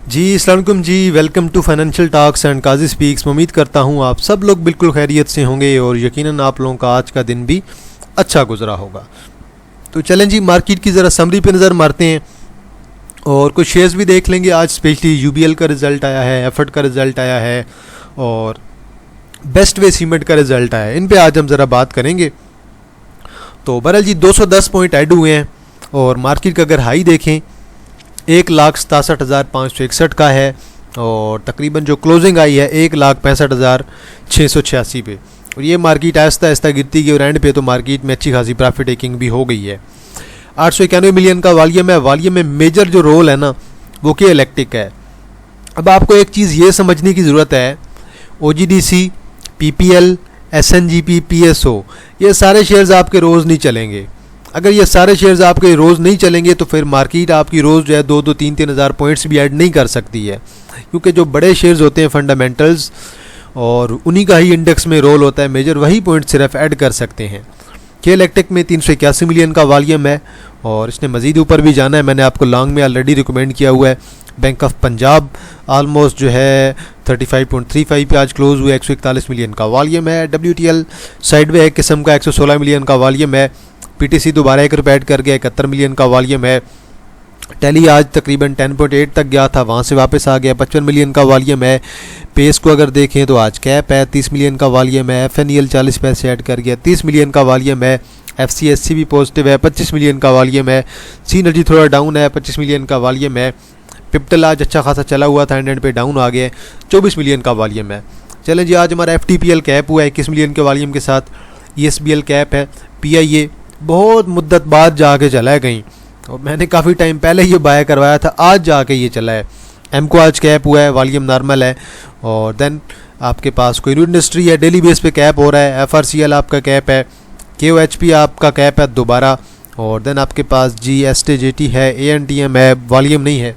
जी अस्सलाम वालेकुम जी, welcome to financial talks and Kazi speaks. उम्मीद करता हूँ आप सब लोग बिल्कुल खैरियत से होंगे और यकीनन आप लोगों का आज का दिन भी अच्छा गुजरा होगा। तो चलें जी, मार्केट की ज़रा समरी पे नज़र मारते हैं और कुछ शेयर्स भी देख लेंगे। आज स्पेशली यूबीएल का रिज़ल्ट आया है, एफर्ट का रिज़ल्ट आया है और बेस्ट वे सीमेंट का रिज़ल्ट आया है। इन पर आज हम ज़रा बात करेंगे। तो बहरहाल जी 210 पॉइंट ऐड हुए हैं और मार्केट का अगर हाई देखें 1,67,561 का है और तकरीबन जो क्लोजिंग आई है 1,65,686 पे। और ये मार्केट आहिस्ता आहिस्ता गिरती गई और एंड पे तो मार्केट में अच्छी खासी प्रॉफिट टेकिंग भी हो गई है। 891 मिलियन का वॉल्यूम है। वॉल्यूम में मेजर जो रोल है ना वो के इलेक्ट्रिक है। अब आपको एक चीज़ ये समझने की ज़रूरत है, OGDC, PPL, SNGP, PSO ये सारे शेयर्स आपके रोज़ नहीं चलेंगे। अगर ये सारे शेयर्स आपके रोज़ नहीं चलेंगे तो फिर मार्केट आपकी रोज़ जो है 2-3 हज़ार पॉइंट्स भी ऐड नहीं कर सकती है, क्योंकि जो बड़े शेयर्स होते हैं फंडामेंटल्स और उन्हीं का ही इंडेक्स में रोल होता है मेजर, वही पॉइंट सिर्फ ऐड कर सकते हैं। के इलेक्ट्रिक में 381 मिलियन का वॉल्यूम है और इसने मज़ीद ऊपर भी जाना है। मैंने आपको लॉन्ग में ऑलरेडी रिकमेंड किया हुआ है। बैंक ऑफ पंजाब आलमोस्ट जो है 35.35 पे आज क्लोज हुआ, 141 मिलियन का वॉल्यूम है। WTL साइडवे एक किस्म का 116 मिलियन का वॉल्यूम है। PTC दोबारा 1 रुपये ऐड कर गया, 71 मिलियन का वॉल्यूम है। टेली आज तकरीबन 10.8 तक गया था, वहाँ से वापस आ गया, 55 मिलियन का वॉल्यूम है। पेस को अगर देखें तो आज कैप है, 30 मिलियन का वॉल्यूम है। FNEL 40 पैसे ऐड कर गया, 30 मिलियन का वॉल्यूम है। FCSC भी पॉजिटिव है, 25 मिलियन का वॉल्यूम है। सीनर्जी थोड़ा डाउन है, 25 मिलियन का वॉल्यूम है। पिप्टल आज अच्छा खासा चला हुआ था, एंड पे डाउन आ गया, 24 मिलियन का वॉल्यूम है। चलें जी, आज हमारा FTPL कैप हुआ है 21 मिलियन के वॉल्यूम के साथ। ESBL कैप है। PIA बहुत मुद्दत बाद जाके चला है कहीं, और मैंने काफ़ी टाइम पहले ये बाय करवाया था, आज जाके ये चला है। एमको आज कैप हुआ है, वॉल्यूम नॉर्मल है। और देन आपके पास कोई इंडस्ट्री है, डेली बेस पे कैप हो रहा है। FRCL आपका कैप है। KOHP आपका कैप है दोबारा। और देन आपके पास GSTJT है, ANTM है, वॉल्यूम नहीं है।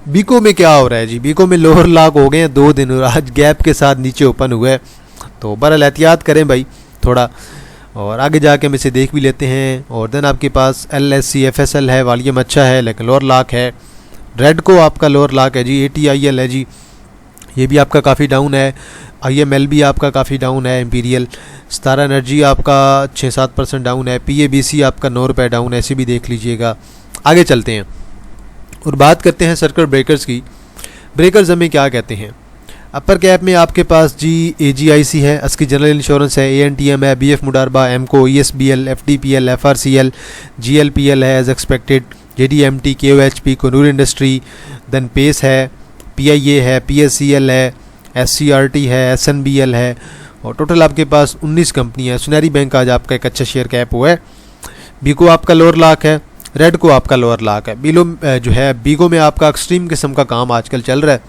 बीको में क्या हो रहा है जी, बीको में लोअर लॉक हो गए हैं 2 दिन और आज गैप के साथ नीचे ओपन हुआ है। तो बहरहाल एहतियात करें भाई थोड़ा, और आगे जाके हम इसे देख भी लेते हैं। और देन आपके पास LSC FSL है, वॉल्यूम अच्छा है लेकिन लोअर लॉक है। रेड को आपका लोअर लॉक है जी। ATIL है जी, ये भी आपका काफ़ी डाउन है। IML भी आपका काफ़ी डाउन है। इंपीरियल स्टार एनर्जी आपका 6-7% डाउन है। PABC आपका 9 रुपये डाउन है, ऐसे भी देख लीजिएगा। आगे चलते हैं और बात करते हैं सर्किट ब्रेकर्स की। ब्रेकर्स हमें क्या कहते हैं। अपर कैप में आपके पास AGIC है, अस्की जनरल इंश्योरेंस है, ANTM है, BF मुडारबा, एमको, ESBL, FTPL, FRCL, GLPL है as expected, JDMT, KOHP, Coonoor industry, देन पेस है, PIA है, PSCL है, SCRT है, SNBL है। और टोटल आपके पास 19 कंपनी है। सुनहरी बैंक आज आपका एक अच्छा शेयर कैप हुआ है। बीको आपका लोअर लॉक है। रेड को आपका लोअर लॉक है। जो है बीगो में आपका एक्सट्रीम किस्म का काम आजकल चल रहा है,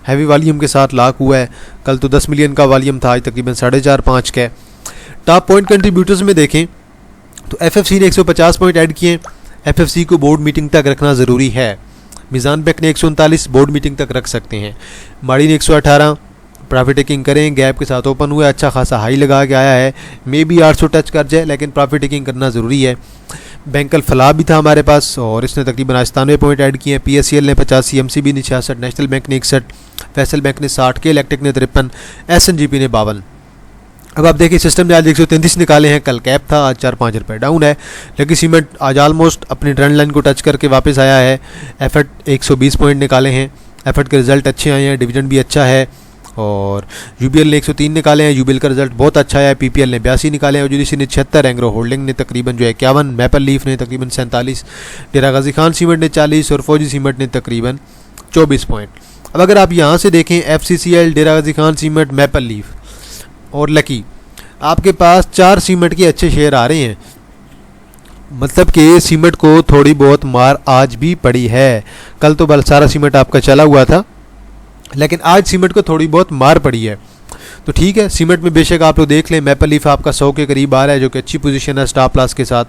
हैवी वॉल्यूम के साथ लॉक हुआ है। कल तो 10 मिलियन का वॉल्यूम था, आज तकरीबन 4.5-5 का है। टॉप पॉइंट कंट्रीब्यूटर्स में देखें तो FFC ने 150 पॉइंट ऐड किए। FFC को बोर्ड मीटिंग तक रखना ज़रूरी है। मिज़ान बैंक ने 139 बोर्ड मीटिंग तक रख सकते हैं। माड़ी ने 118 प्रॉफिट टेकिंग करें, गैप के साथ ओपन हुआ है, अच्छा खासा हाई लगा के आया है। मे बी 800 टच कर जाए, लेकिन प्रॉफिट टेकिंग करना ज़रूरी है। बैंकल फलाह भी था हमारे पास और इसने तकरीबन 97 पॉइंट ऐड किए हैं। PSCL ने 85, MCB ने 66, नेशनल बैंक ने 61, फैसल बैंक ने 60, के इलेक्ट्रिक ने 53, SNGP ने 52। अब आप देखिए सिस्टम ने आज 133 निकाले हैं, कल कैप था, आज 4-5 रुपये डाउन है। लेकिन सीमेंट आज ऑलमोस्ट अपनी ट्रेंड लाइन को टच करके वापस आया है। एफर्ट 120 पॉइंट निकाले हैं, एफर्ट के रिजल्ट अच्छे आए हैं, डिविडेंड भी अच्छा है। और UBL ने 103 निकाले हैं, UBL का रिजल्ट बहुत अच्छा है। PPL ने 82 निकाले हैं, OGDC ने 76, एंग्रो होल्डिंग ने तकरीबन जो है 51, मैपल लीफ ने तकरीबन 47, डेरा गाजी खान सीमेंट ने 40 और फौजी सीमेंट ने तकरीबन 24 पॉइंट। अब अगर आप यहाँ से देखें FCCL, डेरा Ghazi Khan cement, maple leaf और लकी, आपके पास 4 सीमेंट के अच्छे शेयर आ रहे हैं। मतलब कि सीमेंट को थोड़ी बहुत मार आज भी पड़ी है। कल तो बल सारा सीमेंट आपका चला हुआ था, लेकिन आज सीमेंट को थोड़ी बहुत मार पड़ी है। तो ठीक है, सीमेंट में बेशक आप लोग देख लें, मैपल लीफ आपका 100 के करीब आ रहा है, जो कि अच्छी पोजीशन है स्टॉप लॉस के साथ,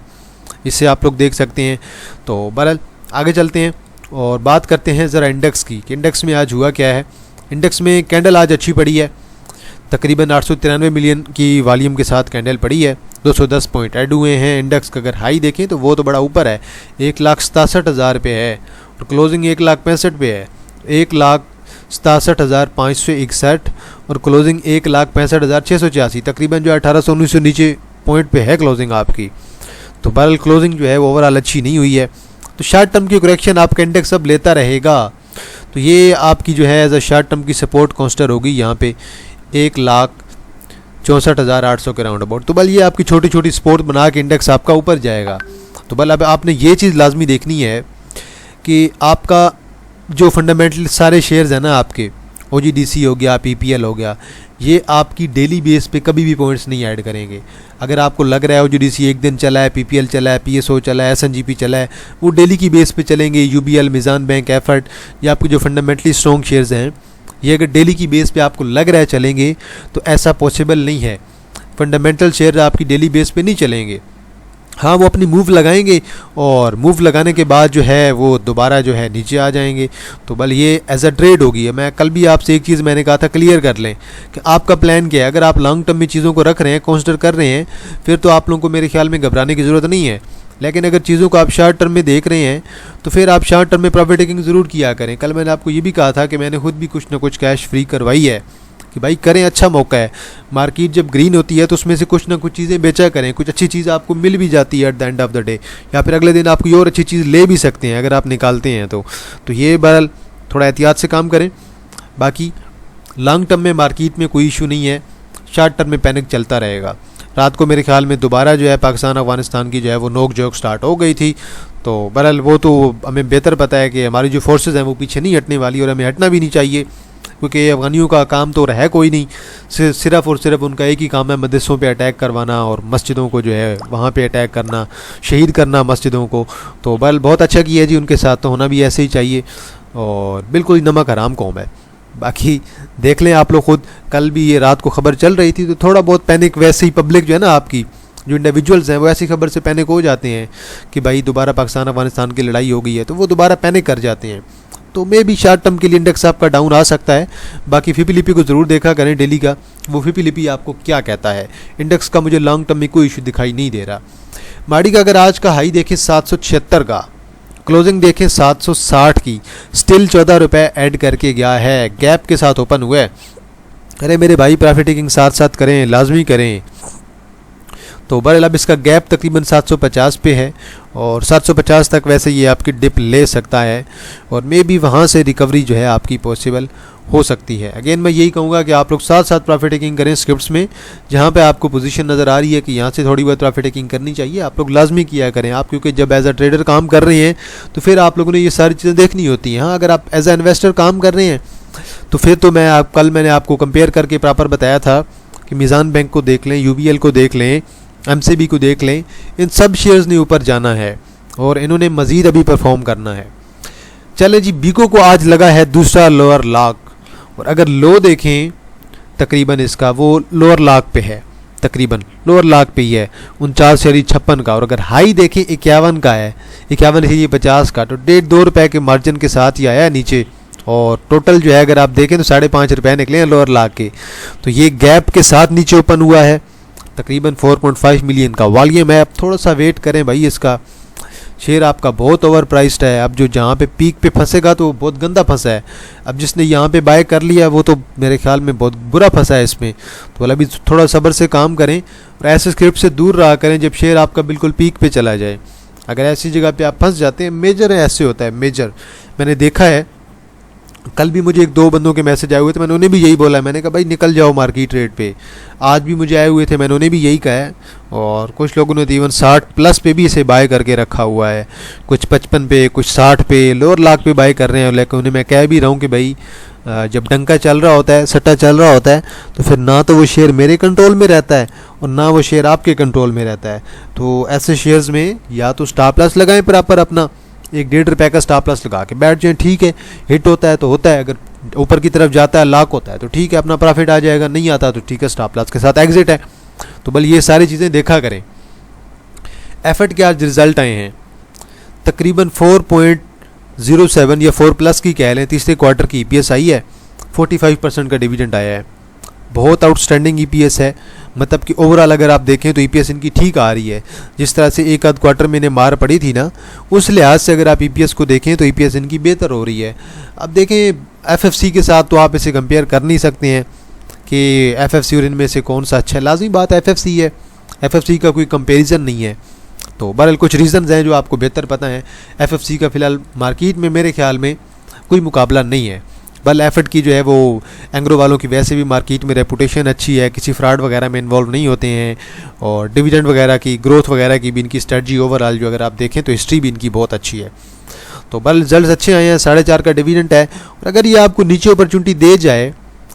इससे आप लोग देख सकते हैं। तो बहरहाल आगे चलते हैं और बात करते हैं ज़रा इंडेक्स की कि इंडेक्स में आज हुआ क्या है। इंडेक्स में कैंडल आज अच्छी पड़ी है, तकरीबन 893 मिलियन की वॉल्यूम के साथ कैंडल पड़ी है। 210 पॉइंट ऐड हुए हैं। इंडेक्स का अगर हाई देखें तो वो तो बड़ा ऊपर है, 1,67,000 पे है और क्लोजिंग 1,65,000 पे है। 1,67,561 और क्लोजिंग 1,65,686, तकरीबन जो 1800-1900 नीचे पॉइंट पे है क्लोजिंग आपकी। तो बहरहाल क्लोजिंग जो है वो ओवरऑल अच्छी नहीं हुई है। तो शॉर्ट टर्म की करेक्शन आपका इंडेक्स अब लेता रहेगा। तो ये आपकी जो है एज अ शॉर्ट टर्म की सपोर्ट कांस्टर होगी यहाँ पे 1,64,800 के राउंड अबाउट। तो बल ये आपकी छोटी छोटी सपोर्ट बना के इंडेक्स आपका ऊपर जाएगा। तो बल अब आपने ये चीज़ लाजमी देखनी है कि आपका जो फंडामेंटल सारे शेयर्स हैं ना आपके, OGDC हो गया, PPL हो गया, ये आपकी डेली बेस पे कभी भी पॉइंट्स नहीं ऐड करेंगे। अगर आपको लग रहा है OGDC एक दिन चला है, PPL चला है, PSO चला है, SNGP चला है, वो डेली की बेस पे चलेंगे। UBL, मिज़ान बैंक, एफर्ट, ये आपके जो फंडामेंटली स्ट्रॉन्ग शेयर्स हैं, ये अगर डेली की बेस पे आपको लग रहा है चलेंगे तो ऐसा पॉसिबल नहीं है। फंडामेंटल शेयर आपकी डेली बेस पे नहीं चलेंगे। हाँ, वो अपनी मूव लगाएंगे और मूव लगाने के बाद जो है वो दोबारा जो है नीचे आ जाएंगे। तो बल ये एज अ ट्रेड होगी। मैं कल भी आपसे एक चीज़ मैंने कहा था, क्लियर कर लें कि आपका प्लान क्या है। अगर आप लॉन्ग टर्म में चीज़ों को रख रहे हैं, कंसिडर कर रहे हैं, फिर तो आप लोगों को मेरे ख्याल में घबराने की ज़रूरत नहीं है। लेकिन अगर चीज़ों को आप शॉर्ट टर्म में देख रहे हैं तो फिर आप शॉर्ट टर्म में प्रॉफिट टेकिंग ज़रूर किया करें। कल मैंने आपको ये भी कहा था कि मैंने खुद भी कुछ ना कुछ कैश फ्री करवाई है कि भाई करें, अच्छा मौका है। मार्केट जब ग्रीन होती है तो उसमें से कुछ ना कुछ चीज़ें बेचा करें, कुछ अच्छी चीज़ आपको मिल भी जाती है at the end of the day, या फिर अगले दिन आप कोई और अच्छी चीज़ ले भी सकते हैं अगर आप निकालते हैं तो ये बहरहाल थोड़ा एहतियात से काम करें। बाकी लॉन्ग टर्म में मार्केट में कोई इशू नहीं है, शॉर्ट टर्म में पैनिक चलता रहेगा। रात को मेरे ख्याल में दोबारा जो है पाकिस्तान अफगानिस्तान की जो है वो नोक जोक स्टार्ट हो गई थी। तो बहरहाल वो तो हमें बेहतर पता है कि हमारी जो फोर्सेस हैं वो पीछे नहीं हटने वाली और हमें हटना भी नहीं चाहिए, क्योंकि अफगानियों का काम तो है कोई नहीं, सिर्फ और सिर्फ उनका एक ही काम है मदरसों पे अटैक करवाना और मस्जिदों को जो है वहाँ पे अटैक करना, शहीद करना मस्जिदों को। तो बल बहुत अच्छा किया जी, उनके साथ तो होना भी ऐसे ही चाहिए और बिल्कुल नमक हराम कौम है। बाकी देख लें आप लोग खुद, कल भी ये रात को खबर चल रही थी तो थोड़ा बहुत पैनिक वैसे ही पब्लिक जो है ना आपकी जो इंडिविजुअल्स हैं वो ऐसी खबर से पैनिक हो जाते हैं कि भाई दोबारा पाकिस्तान अफगानिस्तान की लड़ाई हो गई है, तो वो दोबारा पैनिक कर जाते हैं। तो मे भी शॉर्ट टर्म के लिए इंडेक्स आपका डाउन आ सकता है। बाकी फिपिलिपी को ज़रूर देखा करें डेली का, वो फिपिलिपी आपको क्या कहता है। इंडेक्स का मुझे लॉन्ग टर्म में कोई इशू दिखाई नहीं दे रहा। माड़ी का अगर आज का हाई देखें 776 का, क्लोजिंग देखें 760 की, स्टिल 14 रुपये ऐड करके गया है, गैप के साथ ओपन हुआ है। अरे मेरे भाई प्रॉफिट टेकिंग साथ साथ करें, लाजमी करें। तो बहरहाल अब इसका गैप तकरीबन 750 पे है और 750 तक वैसे ये आपकी डिप ले सकता है और मे बी वहाँ से रिकवरी जो है आपकी पॉसिबल हो सकती है। अगेन मैं यही कहूँगा कि आप लोग साथ साथ प्रॉफिट टेकिंग करें स्क्रिप्ट्स में, जहाँ पे आपको पोजीशन नज़र आ रही है कि यहाँ से थोड़ी बहुत प्रॉफिट टेकिंग करनी चाहिए, आप लोग लाजमी किया करें। आप क्योंकि जब एज अ ट्रेडर काम कर रहे हैं तो फिर आप लोगों ने ये सारी चीज़ें देखनी होती हैं। हाँ, अगर आप एज अ इन्वेस्टर काम कर रहे हैं तो फिर तो कल मैंने आपको कंपेयर करके प्रॉपर बताया था कि मिज़ान बैंक को देख लें, UBL को देख लें, MCB को देख लें, इन सब शेयर्स ने ऊपर जाना है और इन्होंने मज़ीद अभी परफॉर्म करना है। चले जी, बीको को आज लगा है दूसरा लोअर लॉक और अगर लो देखें तकरीबन इसका वो लोअर लॉक पे है, तकरीबन लोअर लॉक पे ही है 49.56 का, और अगर हाई देखें 51 का है, 51.50 का, तो 1.5-2 रुपये के मार्जिन के साथ ही आया है नीचे। और टोटल जो है अगर आप देखें तो 5.5 रुपये निकले हैं लोअर लॉक के। तो ये गैप के साथ नीचे ओपन हुआ है, तकरीबन 4.5 मिलियन का वॉल्यूम है। अब थोड़ा सा वेट करें भाई, इसका शेयर आपका बहुत ओवर प्राइस्ड है। अब जो जहाँ पे पीक पे फंसेगा तो वो बहुत गंदा फंसा है। अब जिसने यहाँ पे बाय कर लिया वो तो मेरे ख्याल में बहुत बुरा फंसा है इसमें। तो अभी थोड़ा सब्र से काम करें और ऐसे स्क्रिप्ट से दूर रहा करें जब शेयर आपका बिल्कुल पीक पे चला जाए। अगर ऐसी जगह पे आप फंस जाते हैं, मेजर है ऐसे होता है, मेजर मैंने देखा है। कल भी मुझे 1-2 बंदों के मैसेज आए हुए थे, मैंने उन्हें भी यही बोला, मैंने कहा भाई निकल जाओ मार्केट रेट पे। आज भी मुझे आए हुए थे, मैंने उन्हें भी यही कहा है और कुछ लोगों ने इवन 60+ पे भी इसे बाय करके रखा हुआ है, कुछ 55 पे, कुछ 60 पे, लोअर लाख पे बाय कर रहे हैं। लेकिन उन्हें मैं कह भी रहा हूँ कि भाई जब डंका चल रहा होता है, सट्टा चल रहा होता है, तो फिर ना तो वो शेयर मेरे कंट्रोल में रहता है और ना वो शेयर आपके कंट्रोल में रहता है। तो ऐसे शेयर्स में या तो स्टॉप लॉस लगाएं प्रॉपर अपना, 1-1.5 रुपये का स्टॉप लॉस लगा के बैठ जाएं, ठीक है। हिट होता है तो होता है, अगर ऊपर की तरफ जाता है लाख होता है तो ठीक है, अपना प्रॉफिट आ जाएगा, नहीं आता तो ठीक है, स्टॉप लॉस के साथ एग्जिट है। तो बल ये सारी चीज़ें देखा करें। एफर्ट के आज रिजल्ट आए हैं, तकरीबन 4.07 या 4+ की कह लें, तीसरे क्वार्टर की EPS आई है, 45% का डिविडेंड आया है। बहुत आउटस्टैंडिंग ईपीएस है, मतलब कि ओवरऑल अगर आप देखें तो ईपीएस इनकी ठीक आ रही है। जिस तरह से एक आध क्वार्टर में इन्हें मार पड़ी थी ना, उस लिहाज से अगर आप ईपीएस को देखें तो ईपीएस इनकी बेहतर हो रही है। अब देखें एफएफसी के साथ तो आप इसे कंपेयर कर नहीं सकते हैं कि एफएफसी और इनमें से कौन सा अच्छा है। लाजमी बात एफएफसी है, एफएफसी का कोई कंपेरिजन नहीं है। तो बहरहाल कुछ रीज़न्स हैं जो आपको बेहतर पता है। एफएफसी का फ़िलहाल मार्केट में मेरे ख्याल में कोई मुकाबला नहीं है। बल एफर्ट की जो है वो एंग्रो वालों की वैसे भी मार्केट में रेपुटेशन अच्छी है, किसी फ्रॉड वगैरह में इन्वॉल्व नहीं होते हैं, और डिविडेंड वगैरह की ग्रोथ वगैरह की भी इनकी स्ट्रेटजी ओवरऑल जो अगर आप देखें तो हिस्ट्री भी इनकी बहुत अच्छी है। तो बल रिजल्ट अच्छे आए हैं, 4.5 का डिविडेंड है। और अगर ये आपको नीचे अपॉर्चुनिटी दे जाए,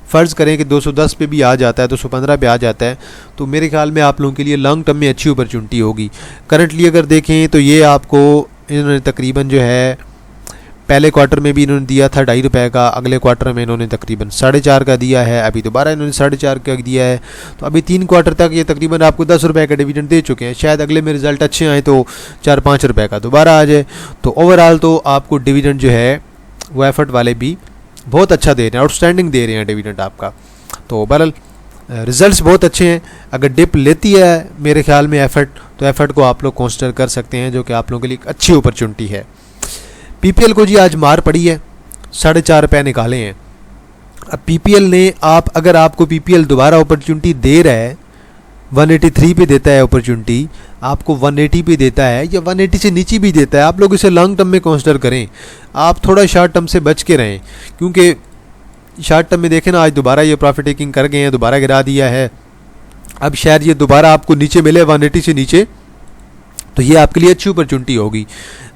फ़र्ज़ करें कि 210 पे भी आ जाता है, 215 पे आ जाता है, तो मेरे ख्याल में आप लोगों के लिए लॉन्ग टर्म में अच्छी अपॉर्चुनिटी होगी। करंटली अगर देखें तो ये आपको इन्होंने तकरीबन जो है पहले क्वार्टर में भी इन्होंने दिया था ₹2.5 का, अगले क्वार्टर में इन्होंने तकरीबन 4.5 का दिया है, अभी दोबारा इन्होंने 4.5 का दिया है। तो अभी 3 क्वार्टर तक ये तकरीबन आपको ₹10 का डिविडेंड दे चुके हैं। शायद अगले में रिजल्ट अच्छे आए तो ₹4-5 का दोबारा आ जाए। तो ओवरऑल तो आपको डिविडेंड जो है वो एफर्ट वाले भी बहुत अच्छा दे रहे हैं, आउटस्टैंडिंग दे रहे हैं डिविडेंड आपका। तो बहरहाल रिजल्ट्स बहुत अच्छे हैं। अगर डिप लेती है मेरे ख्याल में एफर्ट, तो एफर्ट को आप लोग कंसिडर कर सकते हैं, जो कि आप लोगों के लिए एक अच्छी अपॉर्चुनिटी है। पीपीएल को जी आज मार पड़ी है, ₹4.5 निकाले हैं। अब पीपीएल ने अगर आपको पीपीएल दोबारा अपॉर्चुनिटी दे रहा है, 183 पे देता है अपॉर्चुनिटी, आपको 180 पे देता है या 180 से नीचे भी देता है, आप लोग इसे लॉन्ग टर्म में कंसिडर करें। आप थोड़ा शॉर्ट टर्म से बच के रहें, क्योंकि शॉर्ट टर्म में देखें ना, आज दोबारा ये प्रॉफिट टेकिंग कर गए हैं, दोबारा गिरा दिया है। अब शायद ये दोबारा आपको नीचे मिले 180 से नीचे, तो ये आपके लिए अच्छी अपॉर्चुनिटी होगी।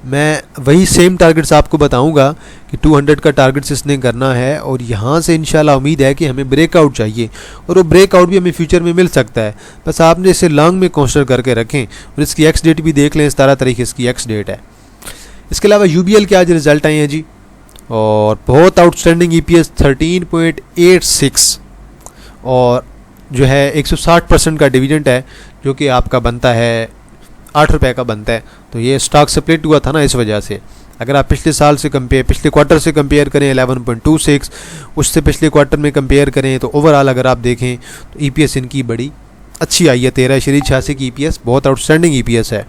मैं वही सेम टारगेट्स आपको बताऊंगा कि 200 का टारगेट्स इसने करना है, और यहाँ से इंशाल्लाह उम्मीद है कि हमें ब्रेकआउट चाहिए, और वो ब्रेकआउट भी हमें फ्यूचर में मिल सकता है। बस आपने इसे लॉन्ग में कंसिडर करके रखें, और इसकी एक्स डेट भी देख लें, 17 तारीख इसकी एक्स डेट है। इसके अलावा यूबीएल के आज रिजल्ट आए हैं जी, और बहुत आउटस्टैंडिंग ईपीएस 13.86, और जो है 160% का डिविडेंड है, जो कि आपका बनता है ₹8 का बनता है। तो ये स्टॉक स्प्लिट हुआ था ना, इस वजह से। अगर आप पिछले क्वार्टर से कंपेयर करें 11.26, उससे पिछले क्वार्टर में कंपेयर करें तो ओवरऑल अगर आप देखें तो ईपीएस इनकी बड़ी अच्छी आई है। 13.86 की ईपीएस बहुत आउटस्टैंडिंग ईपीएस है,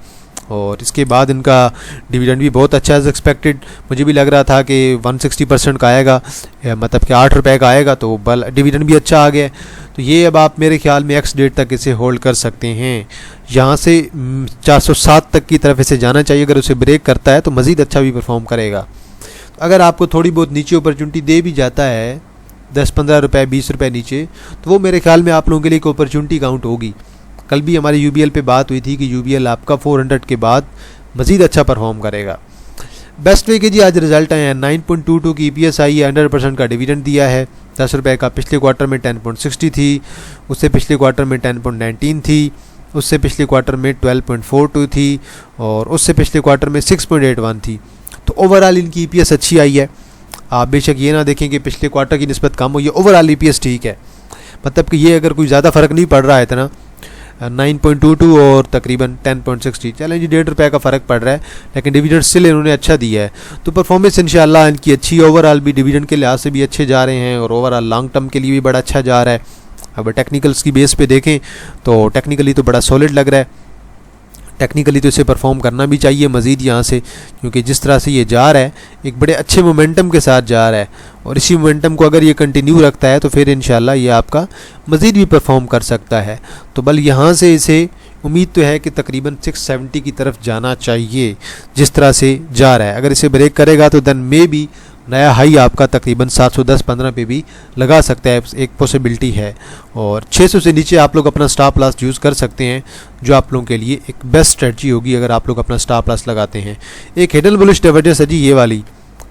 और इसके बाद इनका डिविडेंड भी बहुत अच्छा एज एक्सपेक्टेड। मुझे भी लग रहा था कि 160% का आएगा, मतलब कि ₹8 का आएगा, तो बल डिविडेंड भी अच्छा आ गया। तो ये अब आप मेरे ख्याल में एक्स डेट तक इसे होल्ड कर सकते हैं। यहाँ से 407 तक की तरफ इसे जाना चाहिए। अगर उसे ब्रेक करता है तो मज़ीद अच्छा भी परफॉर्म करेगा। अगर आपको थोड़ी बहुत नीचे अपॉर्चुनिटी दे भी जाता है, 10-15 रुपये 20 रुपये नीचे, तो वो मेरे ख्याल में आप लोगों के लिए एक अपॉर्चुनिटी काउंट होगी। कल भी हमारी यूबीएल पे बात हुई थी कि यूबीएल आपका 400 के बाद मज़ीद अच्छा परफॉर्म करेगा। बेस्ट वे के जी आज रिजल्ट आए हैं, 9.22 की ईपीएस आई है, 100% का डिविडेंड दिया है, ₹10 का। पिछले क्वार्टर में 10.60 थी, उससे पिछले क्वार्टर में 10.19 थी, उससे पिछले क्वार्टर में 12.42 थी, और उससे पिछले क्वार्टर में 6.81 थी। तो ओवरऑल इनकी ईपीएस अच्छी आई है। आप बेशक ये ना देखें कि पिछले क्वार्टर की निस्बत कम हुई है, ओवरऑल ईपीएस ठीक है। मतलब कि ये अगर कोई ज़्यादा फ़र्क नहीं पड़ रहा है इतना, 9.22 और तकरीबन 10.60, चलें जी ₹1.5 का फ़र्क पड़ रहा है, लेकिन डिविडेंड स्टिल इन्होंने अच्छा दिया है। तो परफॉर्मेंस इंशाल्लाह इनकी अच्छी है, ओवरऑल भी डिविडेंड के लिहाज से भी अच्छे जा रहे हैं, और ओवरऑल लॉन्ग टर्म के लिए भी बड़ा अच्छा जा रहा है। अब टेक्निकल्स की बेस पे देखें तो टेक्निकली तो बड़ा सॉलिड लग रहा है। टेक्निकली तो इसे परफॉर्म करना भी चाहिए मज़ीद यहाँ से, क्योंकि जिस तरह से ये जा रहा है एक बड़े अच्छे मोमेंटम के साथ जा रहा है, और इसी मोमेंटम को अगर ये कंटिन्यू रखता है तो फिर इंशाल्लाह ये आपका मज़ीद भी परफॉर्म कर सकता है। तो बल यहाँ से इसे उम्मीद तो है कि तकरीबन 670 की तरफ जाना चाहिए, जिस तरह से जा रहा है। अगर इसे ब्रेक करेगा तो देन मे भी नया हाई आपका तकरीबन 710-15 पे भी लगा सकता है, एक पॉसिबिलिटी है। और 600 से नीचे आप लोग अपना स्टॉप लॉस यूज़ कर सकते हैं, जो आप लोगों के लिए एक बेस्ट स्ट्रेटजी होगी अगर आप लोग अपना स्टॉप लॉस लगाते हैं। एक हिडन बुलिश डाइवर्जेंस है जी ये वाली,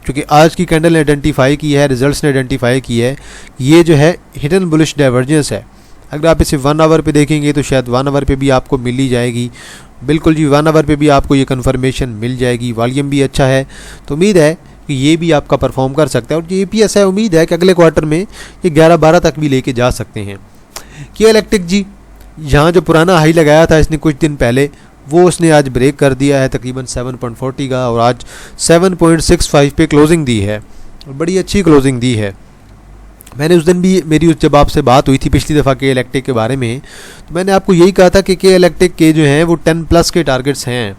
क्योंकि आज की कैंडल ने आइडेंटिफाई की है, रिजल्ट्स ने आइडेंटिफाई की है, ये जो है हिडन बुलिश डाइवर्जेंस है। अगर आप इसे 1 आवर पे देखेंगे तो शायद 1 आवर पे भी आपको मिल ही जाएगी। बिल्कुल जी, 1 आवर पे भी आपको ये कन्फर्मेशन मिल जाएगी। वॉल्यूम भी अच्छा है, तो उम्मीद है कि ये भी आपका परफॉर्म कर सकता है। और ये ईपीएस है, उम्मीद है कि अगले क्वार्टर में ये 11-12 तक भी लेके जा सकते हैं। के इलेक्ट्रिक जी, यहाँ जो पुराना हाई लगाया था इसने कुछ दिन पहले, वो उसने आज ब्रेक कर दिया है तकरीबन 7.40 का, और आज 7.65 पे क्लोजिंग दी है, और बड़ी अच्छी क्लोजिंग दी है। मैंने उस दिन भी मेरी जब आपसे बात हुई थी पिछली दफ़ा के इलेक्ट्रिक के बारे में, तो मैंने आपको यही कहा था कि इलेक्ट्रिक के जो हैं वो 10+ के टारगेट्स हैं,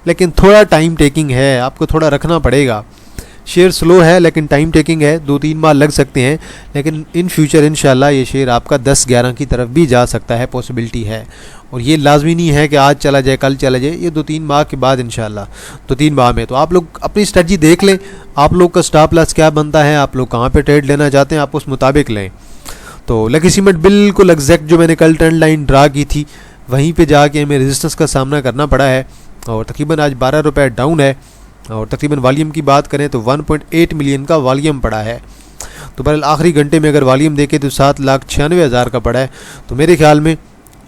लेकिन थोड़ा टाइम टेकिंग है, आपको थोड़ा रखना पड़ेगा। शेयर स्लो है लेकिन टाइम टेकिंग है, 2-3 माह लग सकते हैं, लेकिन इन फ्यूचर इंशाल्लाह ये शेयर आपका 10-11 की तरफ भी जा सकता है, पॉसिबिलिटी है। और ये लाजमी नहीं है कि आज चला जाए कल चला जाए, ये 2-3 माह के बाद इंशाल्लाह 2-3 माह में। तो आप लोग अपनी स्ट्रेटजी देख लें, आप लोग का स्टॉप लॉस क्या बनता है, आप लोग कहाँ पे ट्रेड लेना चाहते हैं, आप उस मुताबिक लें। तो लकी सीमेंट बिल्कुल एग्जैक्ट जो मैंने कल ट्रेंड लाइन ड्रा की थी वहीं पर जाके हमें रेजिस्टेंस का सामना करना पड़ा है, और तकरीबन आज 12 रुपये डाउन है। और तकरीबन वॉल्यूम की बात करें तो 1.8 मिलियन का वॉल्यूम पड़ा है। तो बहरहाल आखिरी घंटे में अगर वॉल्यूम देखें तो 7,96,000 का पड़ा है। तो मेरे ख्याल में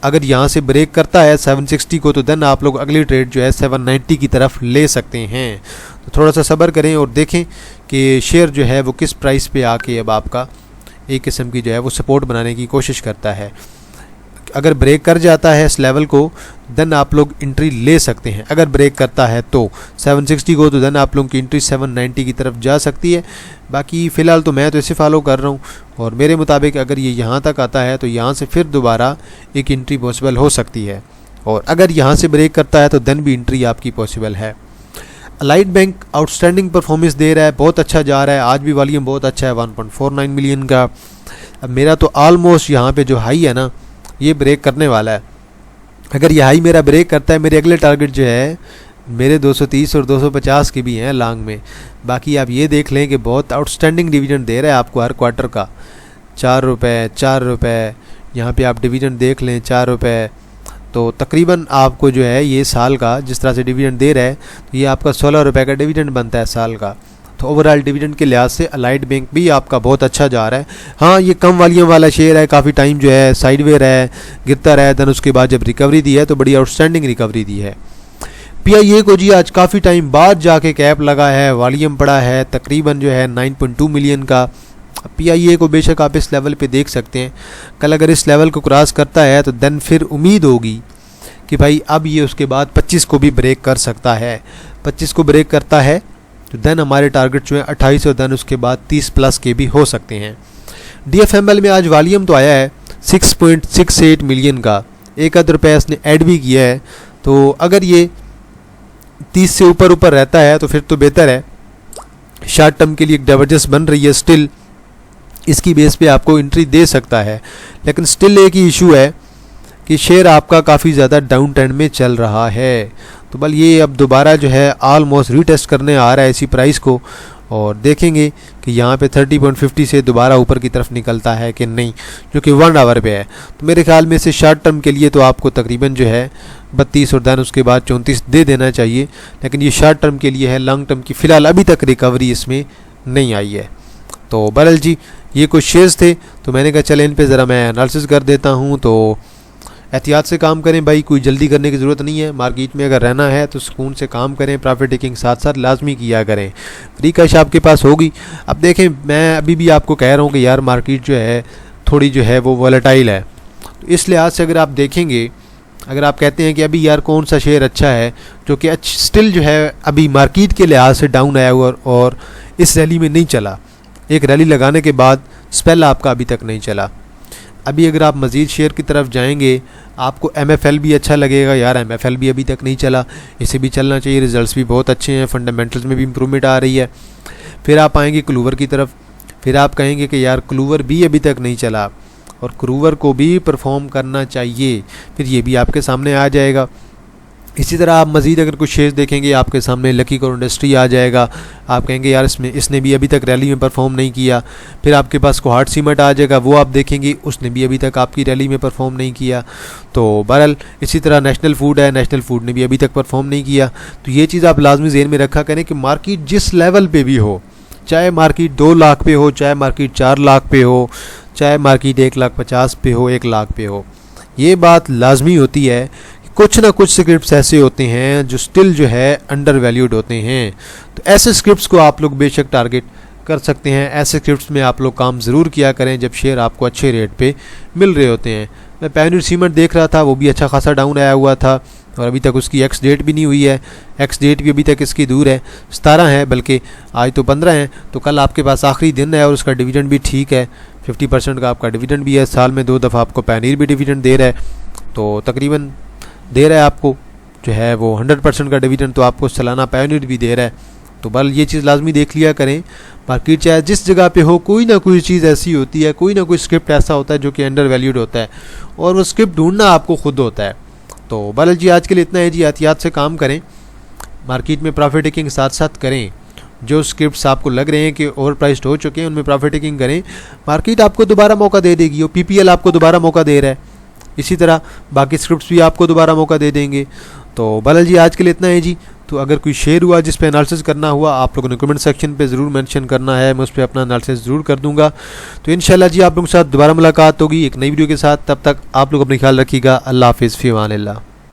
अगर यहाँ से ब्रेक करता है 760 को, तो देन आप लोग अगली ट्रेड जो है 790 की तरफ ले सकते हैं। तो थोड़ा सा सब्र करें और देखें कि शेयर जो है वो किस प्राइस पे आके अब आपका एक किस्म की जो है वो सपोर्ट बनाने की कोशिश करता है। अगर ब्रेक कर जाता है इस लेवल को, देन आप लोग एंट्री ले सकते हैं। अगर ब्रेक करता है तो 760 को, तो देन आप लोगों की एंट्री 790 की तरफ जा सकती है। बाकी फ़िलहाल तो मैं तो इसे फॉलो कर रहा हूँ, और मेरे मुताबिक अगर ये यहाँ तक आता है तो यहाँ से फिर दोबारा एक एंट्री पॉसिबल हो सकती है, और अगर यहाँ से ब्रेक करता है तो देन भी एंट्री आपकी पॉसिबल है। अलाइड बैंक आउटस्टैंडिंग परफॉर्मेंस दे रहा है, बहुत अच्छा जा रहा है, आज भी वॉल्यूम बहुत अच्छा है 1.49 मिलियन का। अब मेरा तो ऑलमोस्ट यहाँ पे जो हाई है ना, ये ब्रेक करने वाला है। अगर ये हाई मेरा ब्रेक करता है, मेरे अगले टारगेट जो है मेरे 230 और 250 के भी हैं लॉन्ग में। बाकी आप ये देख लें कि बहुत आउटस्टैंडिंग डिविडेंड दे रहा है आपको हर क्वार्टर का, 4 रुपये 4 रुपये, यहाँ पे आप डिविडेंड देख लें 4 रुपये। तो तकरीबन आपको जो है ये साल का जिस तरह से डिविडेंड दे रहा है, तो ये आपका 16 रुपये का डिविडेंड बनता है साल का। तो ओवरऑल डिविडेंड के लिहाज से अलाइड बैंक भी आपका बहुत अच्छा जा रहा है। हाँ, ये कम वॉल्यूम वाला शेयर है, काफ़ी टाइम जो है साइडवे रहा है, गिरता रहा है, देन उसके बाद जब रिकवरी दी है तो बड़ी आउटस्टैंडिंग रिकवरी दी है। PIA को जी आज काफ़ी टाइम बाद जाके कैप लगा है, वॉल्यूम पड़ा है तकरीबन जो है 9.2 मिलियन का। PIA को बेशक आप इस लेवल पे देख सकते हैं, कल अगर इस लेवल को क्रॉस करता है तो देन फिर उम्मीद होगी कि भाई अब ये उसके बाद 25 को भी ब्रेक कर सकता है। 25 को ब्रेक करता है तो देन हमारे टारगेट जो है 28 और देन उसके बाद 30+ के भी हो सकते हैं। DFML में आज वॉल्यूम तो आया है 6.68 मिलियन का, 1 रुपये इसने ऐड भी किया है। तो अगर ये 30 से ऊपर रहता है तो फिर तो बेहतर है। शॉर्ट टर्म के लिए एक डाइवर्जेंस बन रही है, स्टिल इसकी बेस पे आपको एंट्री दे सकता है, लेकिन स्टिल एक ही इशू है कि शेयर आपका काफ़ी ज़्यादा डाउन ट्रेंड में चल रहा है। तो बल ये अब दोबारा जो है ऑलमोस्ट रीटेस्ट करने आ रहा है इसी प्राइस को, और देखेंगे कि यहाँ पे 30.50 से दोबारा ऊपर की तरफ निकलता है कि नहीं, जो कि 1 आवर पे है। तो मेरे ख्याल में से शॉर्ट टर्म के लिए तो आपको तकरीबन जो है 32 और देन उसके बाद 34 दे देना चाहिए, लेकिन ये शॉर्ट टर्म के लिए है। लॉन्ग टर्म की फ़िलहाल अभी तक रिकवरी इसमें नहीं आई है। तो बहरहाल जी ये कुछ शेयर्स थे, तो मैंने कहा चले इन पे ज़रा मैं एनालिसिस कर देता हूँ। तो एहतियात से काम करें भाई, कोई जल्दी करने की ज़रूरत नहीं है। मार्केट में अगर रहना है तो सुकून से काम करें, प्रॉफिट टेकिंग साथ साथ लाजमी किया करें। फ्री कैश आपके पास होगी। अब देखें, मैं अभी भी आपको कह रहा हूँ कि यार मार्केट जो है थोड़ी जो है वो वॉलेटाइल है। तो इस लिहाज से अगर आप देखेंगे, अगर आप कहते हैं कि अभी यार कौन सा शेयर अच्छा है जो कि स्टिल जो है अभी मार्केट के लिहाज से डाउन आया हुआ और इस रैली में नहीं चला, एक रैली लगाने के बाद स्पेल आपका अभी तक नहीं चला। अभी अगर आप मज़ीद शेयर की तरफ जाएंगे, आपको MFL भी अच्छा लगेगा, यार MFL भी अभी तक नहीं चला, इसे भी चलना चाहिए, रिजल्ट्स भी बहुत अच्छे हैं, फंडामेंटल्स में भी इम्प्रूवमेंट आ रही है। फिर आप आएंगे क्लूवर की तरफ, फिर आप कहेंगे कि यार क्लूवर भी अभी तक नहीं चला और क्लूवर को भी परफॉर्म करना चाहिए, फिर ये भी आपके सामने आ जाएगा। इसी तरह आप मज़ीद अगर कुछ शेयर्स देखेंगे, आपके सामने लकी कोर इंडस्ट्री आ जाएगा, आप कहेंगे यार इसने भी अभी तक रैली में परफॉर्म नहीं किया। फिर आपके पास कोहार्ट सीमेंट आ जाएगा, वो आप देखेंगे उसने भी अभी तक आपकी रैली में परफॉर्म नहीं किया। तो बहरहाल इसी तरह नेशनल फूड है, नेशनल फूड ने भी अभी तक परफॉर्म नहीं किया। तो ये चीज़ आप लाजमी ज़हन में रखा करें कि मार्केट जिस लेवल पर भी हो, चाहे मार्केट 2 लाख पे हो, चाहे मार्केट 4 लाख पे हो, चाहे मार्केट 1,50,000 पे हो, 1 लाख पे हो, ये बात लाजमी होती है कुछ ना कुछ स्क्रिप्ट्स ऐसे होते हैं जो स्टिल जो है अंडर वैल्यूड होते हैं। तो ऐसे स्क्रिप्ट्स को आप लोग बेशक टारगेट कर सकते हैं। ऐसे स्क्रिप्ट्स में आप लोग काम ज़रूर किया करें जब शेयर आपको अच्छे रेट पे मिल रहे होते हैं। मैं पायोनियर सीमेंट देख रहा था, वो भी अच्छा खासा डाउन आया हुआ था और अभी तक उसकी एक्स डेट भी नहीं हुई है। एक्स डेट भी अभी तक इसकी दूर है, 17 है, बल्कि आज तो 15 है। तो कल आपके पास आखिरी दिन है और उसका डिविडेंड भी ठीक है। 50% का आपका डिविडेंड भी है, साल में 2 दफ़ा आपको पायनीर भी डिविडेंड दे रहा है, तो तकरीबन दे रहा है आपको जो है वो 100% का डिविडेंड, तो आपको सालाना पायनीर भी दे रहा है। तो बल ये चीज़ लाजमी देख लिया करें। मार्केट चाहे जिस जगह पे हो, कोई ना कोई चीज़ ऐसी होती है, कोई ना कोई स्क्रिप्ट ऐसा होता है जो कि अंडर वैल्यूड होता है, और वो स्क्रिप्ट ढूंढना आपको खुद होता है। तो बल जी आज के लिए इतना है जी, एहतियात से काम करें, मार्केट में प्रॉफिट टेकिंग साथ साथ करें। जो स्क्रिप्ट्स आपको लग रहे हैं कि ओवर प्राइस्ड हो चुके हैं, उनमें प्रॉफिट टेकिंग करें, मार्केट आपको दोबारा मौका दे देगी। और पीपीएल आपको दोबारा मौका दे रहा है, इसी तरह बाकी स्क्रिप्ट्स भी आपको दोबारा मौका दे देंगे। तो बालाल जी आज के लिए इतना है जी। तो अगर कोई शेयर हुआ जिस पे एनालिसिस करना हुआ, आप लोगों ने कमेंट सेक्शन पे ज़रूर मेंशन करना है, मैं उस पर अपना एनालिसिस ज़रूर कर दूंगा। तो इंशाल्लाह जी आप लोगों के साथ दोबारा मुलाकात होगी एक नई वीडियो के साथ। तब तक आप लोग अपना ख्याल रखिएगा। अल्लाह हाफिज़, फ़ी अमान अल्लाह।